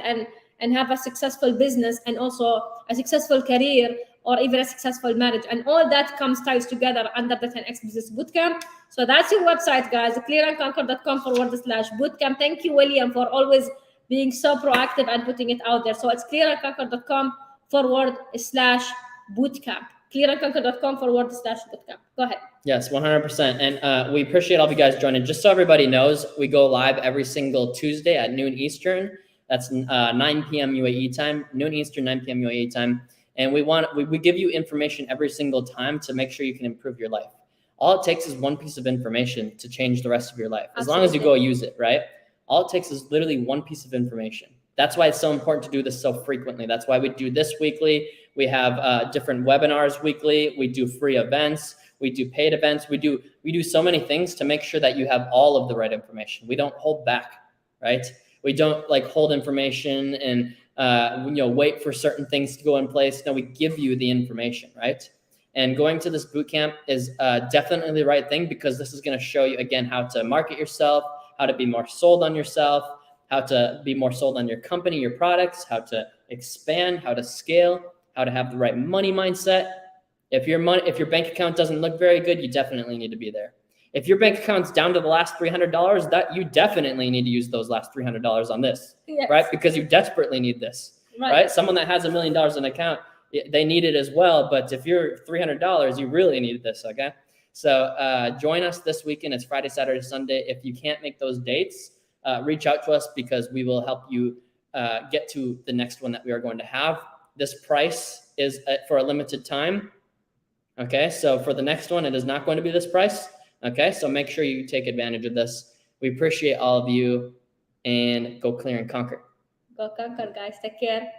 and have a successful business and also a successful career or even a successful marriage? And all that ties together under the 10x Business Bootcamp. So that's your website, guys, clearandconquer.com/bootcamp. Thank you, William, for always being so proactive and putting it out there. So it's clearandconquer.com/bootcamp. clearandconquer.com/bootcamp. Go ahead. Yes, 100%. And we appreciate all of you guys joining. Just so everybody knows, we go live every single Tuesday at noon Eastern. That's 9 p.m. UAE time, noon Eastern, 9 p.m. UAE time. And we give you information every single time to make sure you can improve your life. All it takes is one piece of information to change the rest of your life. As long as you go use it, right? All it takes is literally one piece of information. That's why it's so important to do this so frequently. That's why we do this weekly. We have different webinars weekly. We do free events. We do paid events. We do so many things to make sure that you have all of the right information. We don't hold back, right? We don't like hold information and wait for certain things to go in place. No, we give you the information, right? And going to this bootcamp is definitely the right thing, because this is going to show you again how to market yourself, how to be more sold on yourself, how to be more sold on your company, your products, how to expand, how to scale, how to have the right money mindset. If your bank account doesn't look very good, you definitely need to be there. If your bank account's down to the last $300, that you definitely need to use those last $300 on this, right? Because you desperately need this, right? Someone that has $1 million in an account, they need it as well. But if you're $300, you really need this, okay? So join us this weekend. It's Friday, Saturday, Sunday. If you can't make those dates, reach out to us, because we will help you get to the next one that we are going to have. This price is for a limited time. Okay, so for the next one, it is not going to be this price. Okay, so make sure you take advantage of this. We appreciate all of you, and go clear and conquer. Go conquer, guys. Take care.